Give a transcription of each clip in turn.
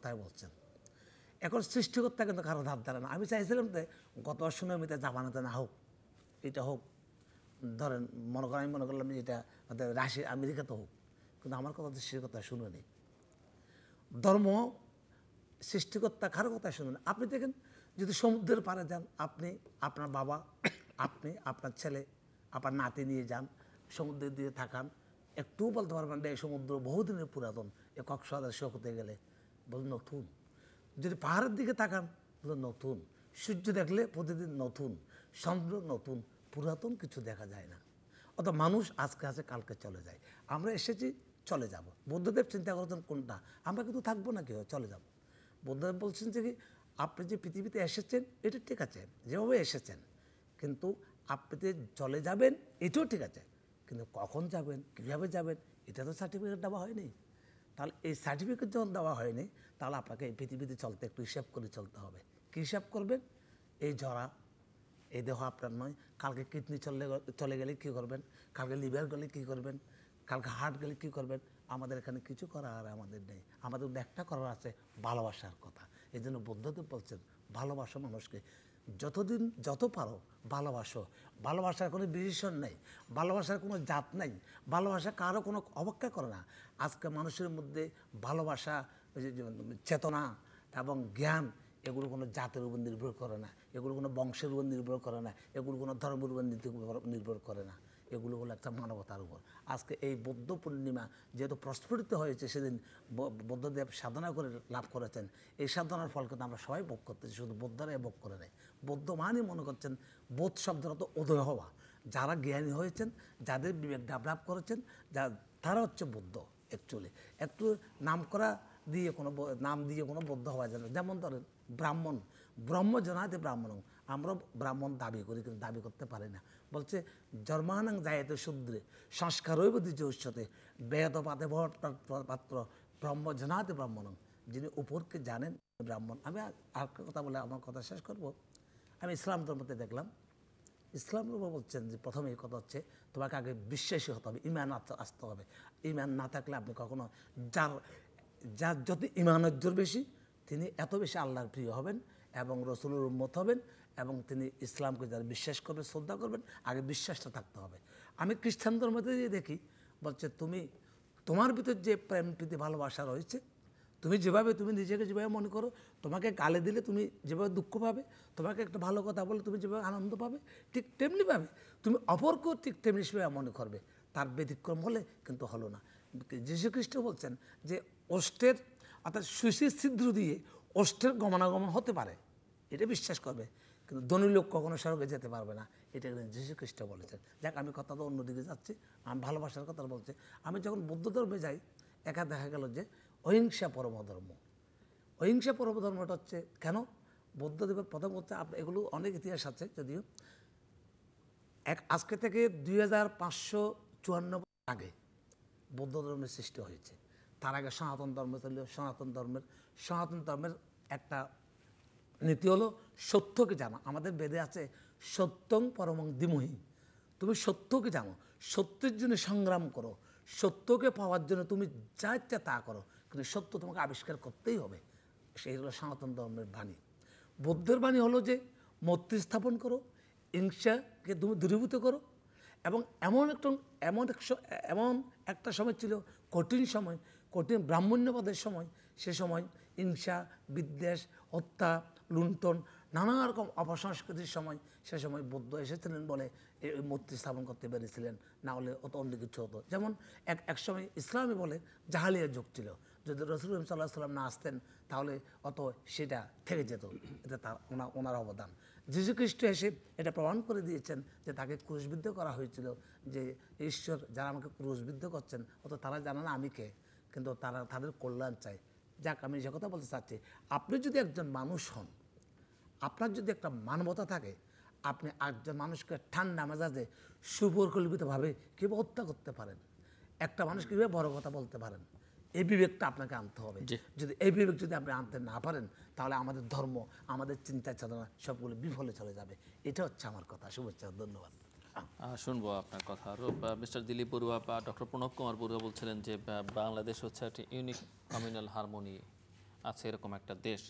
কথাই বলছেন। এখন সৃষ্টিকর্তা কিন্তু কারো ধার ধারে না। আমি চাইছিলাম যে গত সুনামিতে জাপানাতে না হোক, এটা হোক, ধরেন মনে করেন আমি মনে করলাম যে এটা রাশিয়া আমেরিকাতে হোক, কিন্তু আমার কথা সৃষ্টিকর্তা শুনেনি। ধর্ম সৃষ্টিকর্তা কারো কথা শুনেন। আপনি দেখেন যদি সমুদ্রের পাড়ে যান, আপনি আপনার বাবা, আপনি আপনার ছেলে, আপনার নাতি নিয়ে যান, সমুদ্রের দিকে থাকান, একটু বলতে পারবেন যে এই সমুদ্র বহুদিনের পুরাতন। এ কক্সবাজার শোক হতে গেলে বলে নতুন। যদি পাহাড়ের দিকে তাকান বলে নতুন। সূর্য দেখলে প্রতিদিন নতুন, চন্দ্র নতুন, পুরাতন কিছু দেখা যায় না। অর্থাৎ মানুষ আজকে আছে কালকে চলে যায়। আমরা এসেছি চলে যাব। বুদ্ধদেব চিন্তা করতেন কোনটা, আমরা কিন্তু থাকবো না, কেউ চলে যাব। বুদ্ধদেব বলছেন যে কি, আপনি যে পৃথিবীতে এসেছেন এটা ঠিক আছে, যেভাবে এসেছেন, কিন্তু আপনি যে চলে যাবেন এটাও ঠিক আছে, কিন্তু কখন যাবেন, কীভাবে যাবেন, এটা তো সার্টিফিকেট দেওয়া হয়নি। তাহলে এই সার্টিফিকেট যখন দেওয়া হয়নি, তাহলে আপনাকে এই পৃথিবীতে চলতে একটু হিসাব করে চলতে হবে। কী হিসাব করবেন? এই জরা, এই দেহ আপনার নয়, কালকে কিডনি চলে গেলে কী করবেন, কালকে লিভার গেলে কী করবেন, কালকে হার্ট গেলে কী করবেন। আমাদের এখানে কিছু করার আমাদের নেই। আমাদের একটা করার আছে, ভালোবাসার কথা। এই জন্য বুদ্ধদেব বলছেন ভালোবাসো মানুষকে, যতদিন যত পারো ভালোবাসো। ভালোবাসার কোনো ডিসিশন নেই, ভালোবাসার কোনো জাত নেই, ভালোবাসা কারো কোনো অবজ্ঞা করে না। আজকে মানুষের মধ্যে ভালোবাসা, চেতনা এবং জ্ঞান, এগুলো কোনো জাতের উপর নির্ভর করে না, এগুলো কোনো বংশের উপর নির্ভর করে না, এগুলো কোনো ধর্মের উপর নির্ভর করে না। এগুলো হলো একটা মানবতার উপর। আজকে এই বৌদ্ধ পূর্ণিমা যেহেতু প্রস্ফুটিত হয়েছে, সেদিন বৌদ্ধদেব সাধনা করে লাভ করেছেন, এই সাধনার ফল কিন্তু আমরা সবাই ভোগ করতেছি, শুধু বৌদ্ধরাই ভোগ করে নেয়। বৌদ্ধ মানই মনে করছেন, বোধ শব্দটা তো উদয় হওয়া। যারা জ্ঞানী হয়েছেন, যাদের বিবেক লাভ করেছেন, তারা হচ্ছে বৌদ্ধ। অ্যাকচুয়ালি একটু নাম করা দিয়ে কোনো নাম দিয়ে কোনো বৌদ্ধ হওয়া যায় না। যেমন ধরেন ব্রাহ্মণ, ব্রহ্ম জনাতে ব্রাহ্মণ, আমরা ব্রাহ্মণ দাবি করি কিন্তু দাবি করতে পারি না। বলছে জন্মানাং যায়তে শূদ্রে সংস্কারৈব দ্বিজ উচ্চতে বেদ পাতে পাত্র ব্রহ্ম জনাতে ব্রাহ্মণং। যিনি উপরকে জানেন ব্রাহ্মণ। আমি আর কথা বলে আমার কথা শেষ করব। আমি ইসলাম ধর্মতে দেখলাম, ইসলাম ধর্ম বলছেন যে প্রথমে এই কথা হচ্ছে তোমাকে আগে বিশ্বাসী হতে হবে, ইমান আসতে হবে। ইমান না থাকলে আপনি কখনো, যার যত ইমানের জোর বেশি, তিনি এত বেশি আল্লাহর প্রিয় হবেন এবং রসুলের উম্মত হবেন, এবং তিনি ইসলামকে যারা বিশ্বাস করবেন, শ্রদ্ধা করবেন, আগে বিশ্বাসটা থাকতে হবে। আমি খ্রিস্টান ধর্মতে দিয়ে দেখি, বলছে তুমি তোমার ভিতর যে প্রেম প্রীতি ভালোবাসা রয়েছে, তুমি যেভাবে তুমি নিজেকে যেভাবে মনে করো, তোমাকে গালে দিলে তুমি যেভাবে দুঃখ পাবে, তোমাকে একটা ভালো কথা বলে তুমি যেভাবে আনন্দ পাবে, ঠিক তেমনিভাবে তুমি অপরকেও ঠিক তেমনি সেভাবে মনে করবে। তার ব্যতিক্রম হলে কিন্তু হলো না। যীশুখ্রিস্ট বলছেন যে ওষ্ঠের অর্থাৎ সুশীর ছিদ্র দিয়ে ওষ্ঠের গমনাগমন হতে পারে, এটা বিশ্বাস করবে, কিন্তু ধনী লোক কখনো স্বর্গে যেতে পারবে না, এটা যীশুখ্রিস্ট বলেছেন। যাক, আমি কথা তো অন্যদিকে যাচ্ছি, আমি ভালোবাসার কথা বলছি। আমি যখন বৌদ্ধ ধর্মে যাই, একা দেখা গেল যে অহিংসা পরমধর্ম। অহিংসা পরমধর্মটা হচ্ছে কেন? বৌদ্ধদেবের প্রথম হচ্ছে, এগুলো অনেক ইতিহাস আছে যদিও, আজকে থেকে 2554 বছর আগে বৌদ্ধ ধর্মের সৃষ্টি হয়েছে। তার আগে সনাতন ধর্ম ছিল। সনাতন ধর্মের একটা নীতি হলো সত্যকে জানা। আমাদের বেদে আছে সত্যং পরমং ধীমহি, তুমি সত্যকে জানো, সত্যের জন্য সংগ্রাম করো, সত্যকে পাওয়ার জন্য তুমি যা ইচ্ছা তা করো, কিন্তু সত্য তোমাকে আবিষ্কার করতেই হবে। সেই হলো সনাতন ধর্মের বাণী। বৌদ্ধের বাণী হলো যে মৈত্রী স্থাপন করো, হিংসাকে তুমি দূরীভূত করো, এবং এমন একটা সময় ছিল, কঠিন সময়, কঠিন ব্রাহ্মণ্যবাদের সময়, সে সময় হিংসা, বিদ্বেষ, হত্যা, লুণ্ঠন, নানা রকম অপসংস্কৃতির সময়, সে সময় বৌদ্ধ এসেছিলেন বলে এই মূর্তি স্থাপন করতে পেরেছিলেন, না হলে অত অন্য কিছু হতো। যেমন এক সময় ইসলামে বলে জাহালিয়া যুগ ছিল, যদি রসুল সাল্লাহ সাল্লাম না আসতেন তাহলে অত সেটা থেকে যেত, এটা তার ওনার অবদান। যীশুখ্রিস্ট এসে এটা প্রমাণ করে দিয়েছেন যে তাকে ক্রুশবিদ্ধ করা হয়েছিল, যে ঈশ্বর যারা আমাকে ক্রুশবিদ্ধ করছেন, অত তারা জানে না আমি কে, কিন্তু তারা তাদের কল্যাণ চায়। যাক, আমি যে কথা বলতে চাচ্ছি, আপনি যদি একজন মানুষ হন, আপনার যদি একটা মানবতা থাকে, আপনি একজন মানুষকে ঠান্ডা মেজাজে সুপরিকল্পিতভাবে কীভাবে হত্যা করতে পারেন, একটা মানুষ কীভাবে বড় কথা বলতে পারেন, এই বিবেকটা আপনাকে আনতে হবে। যদি এই বিবেক যদি আপনি আনতে না পারেন, তাহলে আমাদের ধর্ম, আমাদের চিন্তা চেতনা সবগুলো বিফলে চলে যাবে। এটা হচ্ছে আমার কথা। শুভেচ্ছা, ধন্যবাদ। শুনবো আপনার কথা আরও। মিস্টার দিলীপ বড়ুয়া বা ডক্টর প্রণব কুমার বড়ুয়া বলছিলেন যে বাংলাদেশ হচ্ছে একটি ইউনিক কমিউনাল হারমোনি আছে এরকম একটা দেশ।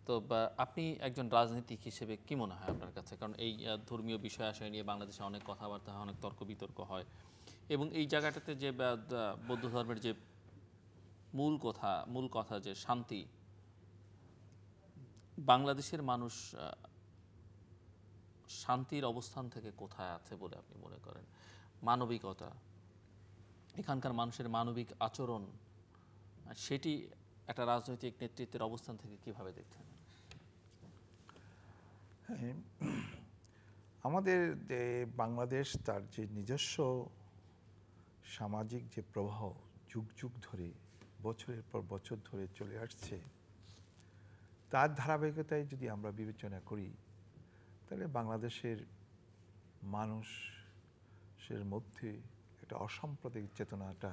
তো আপনি একজন রাজনীতিক হিসেবে কি মনে হয় আপনার কাছে? কারণ এই ধর্মীয় বিষয় আশয় নিয়ে বাংলাদেশে অনেক কথাবার্তা হয়, অনেক তর্ক বিতর্ক হয়, এবং এই জায়গাটাতে যে বৌদ্ধ ধর্মের যে মূল কথা যে শান্তি, বাংলাদেশের মানুষ শান্তির অবস্থান থেকে কোথায় আছে বলে আপনি মনে করেন? মানবিকতা, এখানকার মানুষের মানবিক আচরণ, সেটি একটা রাজনৈতিক নেতৃত্বের অবস্থান থেকে কিভাবে দেখছেন? আমাদের যে বাংলাদেশ, তার যে নিজস্ব সামাজিক যে প্রবাহ যুগ যুগ ধরে, বছরের পর বছর ধরে চলে আসছে, তার ধারাবাহিকতায় যদি আমরা বিবেচনা করি, তাহলে বাংলাদেশের মানুষের মধ্যে একটা অসাম্প্রদায়িক চেতনাটা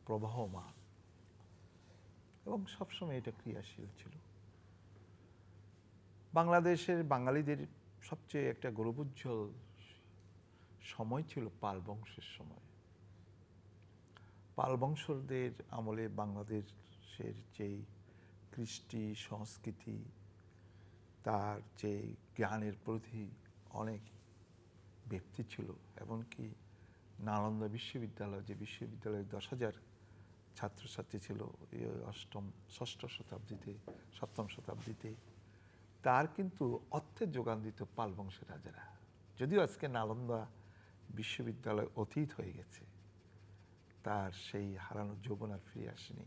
প্রবাহমান এবং সবসময় এটা ক্রিয়াশীল ছিল। বাংলাদেশের বাঙালিদের সবচেয়ে একটা গৌরবোজ্জ্বল সময় ছিল পাল বংশের সময়। পাল বংশদের আমলে বাংলাদেশের যেই কৃষ্টি সংস্কৃতি, তার যে জ্ঞানের প্রতি অনেক ব্যক্তি ছিল, এমনকি নালন্দা বিশ্ববিদ্যালয়, যে বিশ্ববিদ্যালয়ে 10,000 ছাত্রছাত্রী ছিল ষষ্ঠ শতাব্দীতে, সপ্তম শতাব্দীতে, তার কিন্তু অর্থের যোগান দিত পাল বংশের রাজারা। যদিও আজকে নালন্দা বিশ্ববিদ্যালয় অতীত হয়ে গেছে, তার সেই হারানো যৌবন আর ফিরে আসেনি,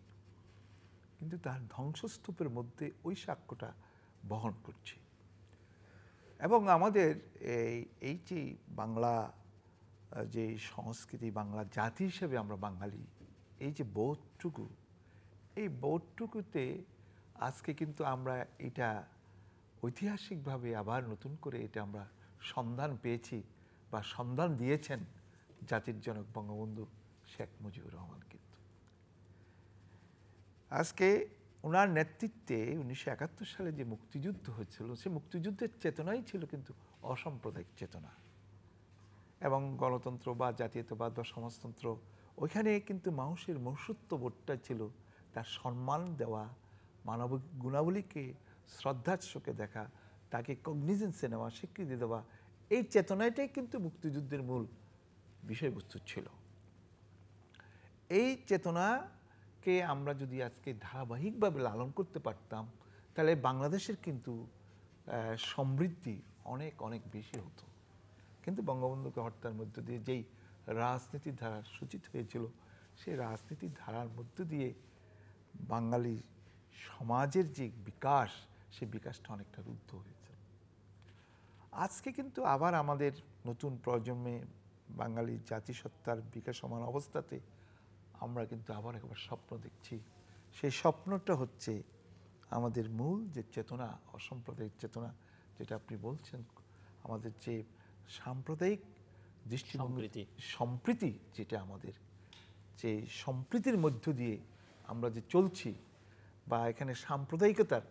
কিন্তু তার ধ্বংসস্তূপের মধ্যে ওই সাক্ষ্যটা বহন করছে। এবং আমাদের এই যে বাংলা যে সংস্কৃতি, বাংলা জাতি হিসেবে আমরা বাঙালি, এই যে বোধটুকু, এই বোধটুকুতে আজকে কিন্তু আমরা এটা ঐতিহাসিকভাবে আবার নতুন করে এটা আমরা সন্ধান পেয়েছি, বা সন্ধান দিয়েছেন জাতির জনক বঙ্গবন্ধু শেখ মুজিবুর রহমান। কিন্তু আজকে ওনার নেতৃত্বে 1971 সালে যে মুক্তিযুদ্ধ হয়েছিল, সেই মুক্তিযুদ্ধের চেতনাই ছিল কিন্তু অসাম্প্রদায়িক চেতনা, এবং গণতন্ত্র বা জাতীয়তাবাদ বা সমাজতন্ত্র, ওইখানে কিন্তু মানুষের মনুষ্যত্ববোধটা ছিল, তার সম্মান দেওয়া, মানবিক গুণাবলীকে শ্রদ্ধার চোখে দেখা, তাকে কগনিজেন্সে নেওয়া, স্বীকৃতি দেওয়া, এই চেতনাটাই কিন্তু মুক্তিযুদ্ধের মূল বিষয়বস্তু ছিল। এই চেতনাকে আমরা যদি আজকে ধারাবাহিকভাবে লালন করতে পারতাম, তাহলে বাংলাদেশের কিন্তু সমৃদ্ধি অনেক অনেক বেশি হতো। কিন্তু বঙ্গবন্ধুকে হত্যার মধ্য দিয়ে যেই রাজনীতির ধারা সূচিত হয়েছিল, সেই রাজনীতির ধারার মধ্য দিয়ে বাঙালি সমাজের যে বিকাশ, সেই বিকাশটা অনেকটা রুদ্ধ হয়েছে। আজকে কিন্তু আবার আমাদের নতুন প্রজন্মে বাঙালি জাতিসত্তার বিকাশমান অবস্থাতে আমরা কিন্তু আবার একবার স্বপ্ন দেখছি। সেই স্বপ্নটা হচ্ছে আমাদের মূল যে চেতনা, অসাম্প্রদায়িক চেতনা, যেটা আপনি বলছেন, আমাদের যে সাম্প্রদায়িক দৃষ্টিভঙ্গি, সম্প্রীতি, যেটা আমাদের যে সম্প্রীতির মধ্য দিয়ে আমরা যে চলছি, বা এখানে সাম্প্রদায়িকতার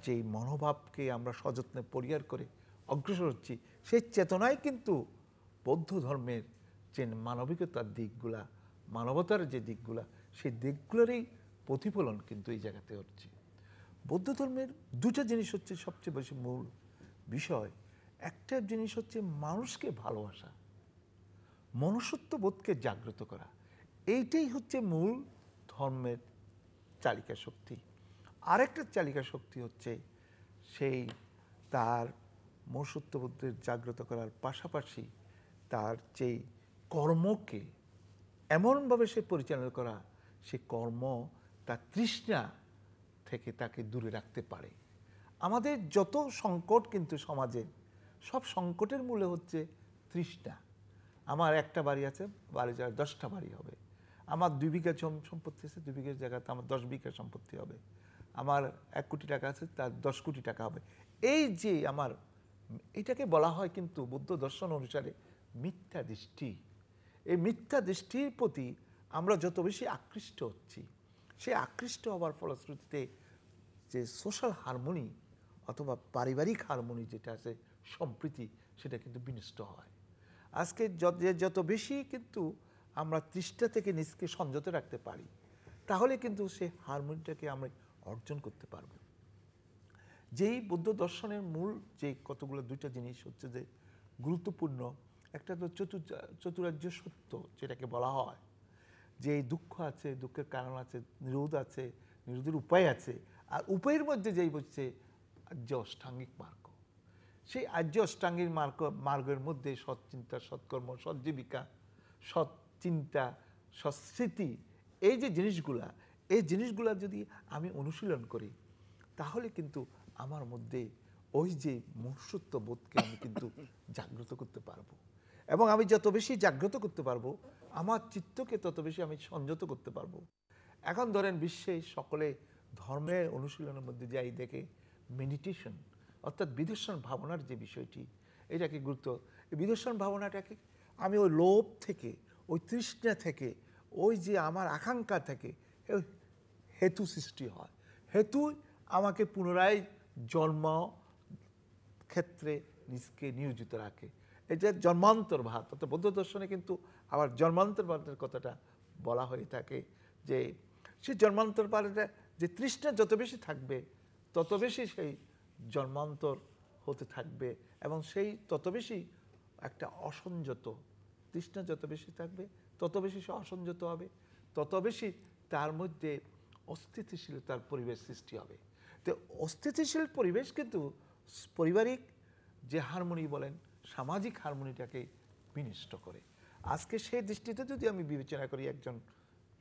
যেই মনোভাবকে আমরা সযত্নে পরিহার করে অগ্রসর হচ্ছি, সেই চেতনায় কিন্তু বৌদ্ধ ধর্মের যে মানবিকতার দিকগুলা, মানবতার যে দিকগুলা, সেই দিকগুলোরই প্রতিফলন কিন্তু এই জায়গাতে হচ্ছে। বৌদ্ধ ধর্মের দুটো জিনিস হচ্ছে সবচেয়ে বেশি মূল বিষয়। একটা জিনিস হচ্ছে মানুষকে ভালোবাসা, মনুষ্যত্ববোধকে জাগ্রত করা, এইটাই হচ্ছে মূল ধর্মের চালিকা শক্তি। আরেকটা চালিকা শক্তি হচ্ছে সেই তার মনুষ্যত্ববোধের জাগ্রত করার পাশাপাশি তার যেই কর্মকে এমনভাবে সে পরিচালনা করা, সে কর্ম তার তৃষ্ণা থেকে তাকে দূরে রাখতে পারে। আমাদের যত সংকট কিন্তু সমাজে, সব সংকটের মূলে হচ্ছে তৃষ্ণা। আমার একটা বাড়ি আছে, বাড়ি যাওয়ার 10টা বাড়ি হবে। আমার 2 বিঘা সম্পত্তি আছে, 2 বিঘার জায়গাতে আমার 10 বিঘা সম্পত্তি হবে। আমার 1 কোটি টাকা আছে, তার 10 কোটি টাকা হবে। এই যে আমার, এটাকে বলা হয় কিন্তু বৌদ্ধ দর্শন অনুসারে মিথ্যা দৃষ্টি। এই মিথ্যা দৃষ্টির প্রতি আমরা যত বেশি আকৃষ্ট হচ্ছি, সেই আকৃষ্ট হওয়ার ফলশ্রুতিতে যে সোশ্যাল হারমোনি অথবা পারিবারিক হারমোনি যেটা আছে, সম্প্রীতি, সেটা কিন্তু বিনষ্ট হয়। আজকে যত বেশি কিন্তু আমরা তৃষ্ণা থেকে নিজকে সংযত রাখতে পারি, তাহলে কিন্তু সেই হারমোনিটাকে আমরা অর্জন করতে পারবো। যেই বৌদ্ধ দর্শনের মূল যে কতগুলো দুইটা জিনিস হচ্ছে যে গুরুত্বপূর্ণ, একটা তো চতুরার্য সত্য যেটাকে বলা হয়, যে এই দুঃখ আছে, দুঃখের কারণ আছে, নিরোধ আছে, নিরোধের উপায় আছে, আর উপায়ের মধ্যে যেই হচ্ছে আর্য অষ্টাঙ্গিক মার্গ। সেই আর্য অষ্টাঙ্গিক মার্গের মধ্যে সৎ চিন্তা, সৎকর্ম, সৎ জীবিকা, সৎ চিন্তা, সৎস্মৃতি, এই যে জিনিসগুলা, এই জিনিসগুলা যদি আমি অনুশীলন করি, তাহলে কিন্তু আমার মধ্যে ওই যে মনুষ্যত্ব বোধকে আমি কিন্তু জাগ্রত করতে পারবো। এবং আমি যত বেশি জাগ্রত করতে পারবো, আমার চিত্তকে তত বেশি আমি সংযত করতে পারবো। এখন ধরেন বিশ্বে সকলে ধর্মের অনুশীলনের মধ্যে যাই দেখে মেডিটেশন, অর্থাৎ বিদর্শন ভাবনার যে বিষয়টি, এটাকে গুরুত্ব, এই বিদর্শন ভাবনাটাকে আমি ওই লোভ থেকে, ওই তৃষ্ণা থেকে, ওই যে আমার আকাঙ্ক্ষা থেকে হেতু সৃষ্টি হয়, হেতু আমাকে পুনরায় জন্ম ক্ষেত্রে নিজকে নিয়োজিত রাখে। এই যে জন্মান্তরবাদ, অর্থাৎ বৌদ্ধ দর্শনে কিন্তু আবার জন্মান্তরবাদের কথাটা বলা হয়ে থাকে, যে সেই জন্মান্তরবাদে যে তৃষ্ণা যত বেশি থাকবে তত বেশি সেই জন্মান্তর হতে থাকবে, এবং সেই তত বেশি একটা অসংযত, তৃষ্ণা যত বেশি থাকবে তত বেশি সে অসংযত হবে, তত বেশি তার মধ্যে অস্থিতিশীলতার পরিবেশ সৃষ্টি হবে। তো অস্থিতিশীল পরিবেশ কিন্তু পারিবারিক যে হারমোনি বলেন, সামাজিক হারমোনিটাকে বিনষ্ট করে। আজকে সেই দৃষ্টিতে যদি আমি বিবেচনা করি, একজন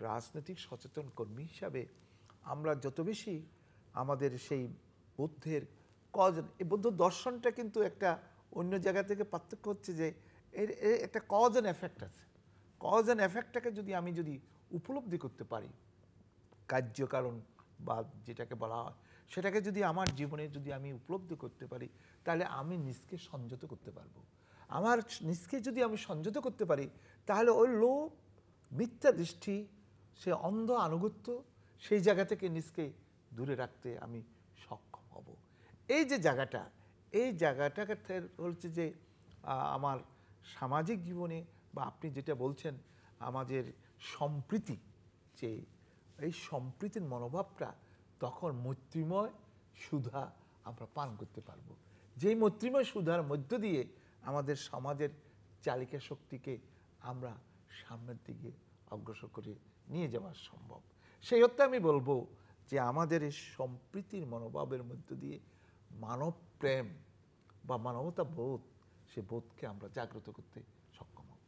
রাজনৈতিক সচেতন কর্মী হিসাবে আমরা যত বেশি আমাদের সেই বুদ্ধের কজ, এই বৌদ্ধ দর্শনটা কিন্তু একটা অন্য জায়গা থেকে পার্থক্য হচ্ছে যে এর একটা কজ অ্যান্ড এফেক্ট আছে। কজ অ্যান্ড এফেক্টটাকে যদি আমি উপলব্ধি করতে পারি, কার্যকারণ বা যেটাকে বলা হয়, সেটাকে যদি আমার জীবনে যদি আমি উপলব্ধি করতে পারি, তাহলে আমি নিজকে সংযত করতে পারবো। আমার নিজকে যদি আমি সংযত করতে পারি, তাহলে ওই লোভ, মিথ্যা দৃষ্টি, সে অন্ধ আনুগত্য, সেই জায়গা থেকে নিজকে দূরে রাখতে আমি সক্ষম হব। এই যে জায়গাটা, এই জায়গাটাকে হচ্ছে যে আমার সামাজিক জীবনে, বা আপনি যেটা বলছেন আমাদের সম্প্রীতি, যে এই সম্প্রীতির মনোভাবটা তখন মৈত্রীময় সুধা আমরা পান করতে পারবো। যেই মৈত্রীময় সুধার মধ্য দিয়ে আমাদের সমাজের চালিকা শক্তিকে আমরা সামনের দিকে অগ্রসর করে নিয়ে যাওয়া সম্ভব। সেই অর্থে আমি বলবো যে আমাদের এই সম্প্রীতির মনোভাবের মধ্য দিয়ে মানব প্রেম বা মানবতা বোধ, সে বোধকে আমরা জাগ্রত করতে সক্ষম হব।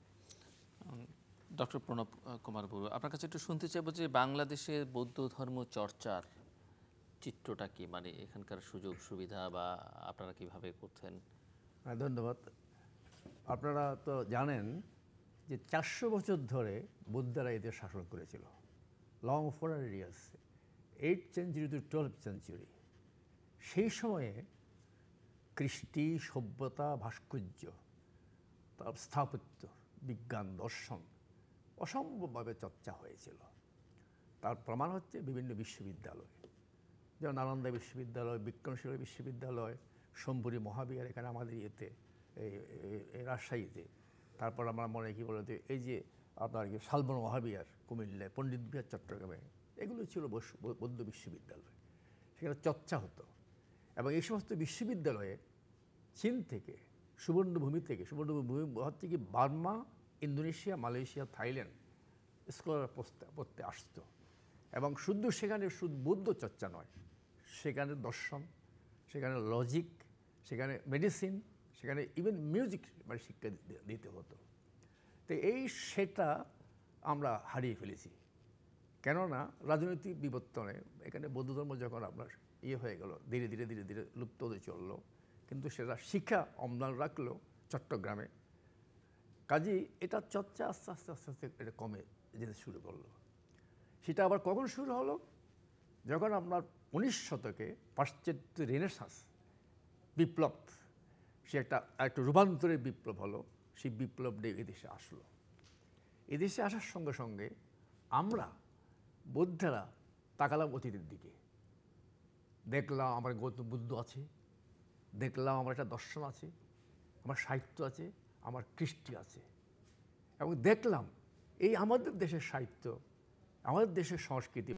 ডক্টর প্রণব কুমার বড়ুয়া, আপনার কাছে একটু শুনতে চাইবো যে বাংলাদেশের বৌদ্ধ ধর্ম চর্চার চিত্রটা কি, মানে এখানকার সুযোগ সুবিধা বা আপনারা কিভাবে করছেন? ধন্যবাদ। আপনারা তো জানেন যে 400 বছর ধরে বৌদ্ধরা এদের শাসন করেছিল, long 400 years, 8th century to 12th century। সেই সময়ে কৃষ্টি, সভ্যতা, ভাস্কর্য, তার স্থাপত্য, বিজ্ঞান, দর্শন অসম্ভবভাবে চর্চা হয়েছিল। তার প্রমাণ হচ্ছে বিভিন্ন বিশ্ববিদ্যালয়, যেমন নালন্দা বিশ্ববিদ্যালয়, বিক্রমশিলা বিশ্ববিদ্যালয়, শম্ভুরি মহাবিহার এখানে আমাদের ইয়েতে, এই রাজশাহীতে। তারপর আমরা মনে কি বলতে, এই যে আপনার শালবন মহাবিহার কুমিল্লায়, পণ্ডিত বিহার চট্টগ্রামে, এগুলো ছিল বৌদ্ধ বিশ্ববিদ্যালয়, সেখানে চর্চা হতো। এবং এই সমস্ত বিশ্ববিদ্যালয়ে চীন থেকে, সুবর্ণভূমি হচ্ছে কি Burma, Indonesia, Malaysia, Thailand scholar পড়তে আসতো। এবং শুধু সেখানে শুধু বৌদ্ধ চর্চা নয়, সেখানে দর্শন, সেখানে লজিক, সেখানে মেডিসিন, সেখানে ইভেন মিউজিক মানে শিক্ষা দিতে হতো। তো সেটা আমরা হারিয়ে ফেলেছি, কেননা রাজনৈতিক বিবর্তনে এখানে বৌদ্ধ ধর্ম যখন আপনার হয়ে গেল, ধীরে ধীরে ধীরে ধীরে লুপ্ত হতে চললো, কিন্তু সেটা শিক্ষা অম্লান রাখলো চট্টগ্রামে। কাজেই এটা চর্চা আস্তে আস্তে আস্তে আস্তে এটা কমে যেতে শুরু করলো। সেটা আবার কখন শুরু হলো? যখন আপনার 19 শতকে পাশ্চাত্য রেনেসাঁস বিপ্লব, সে একটা রূপান্তরের বিপ্লব হলো। সেই বিপ্লবটা এদেশে আসলো। এদেশে আসার সঙ্গে সঙ্গে আমরা বৌদ্ধরা তাকালাম অতীতের দিকে, দেখলাম আমার গৌতম বুদ্ধ আছে, দেখলাম আমার একটা দর্শন আছে, আমার সাহিত্য আছে, আমার কৃষ্টি আছে, এবং দেখলাম এই আমাদের দেশের সাহিত্য, আমাদের দেশের সংস্কৃতি,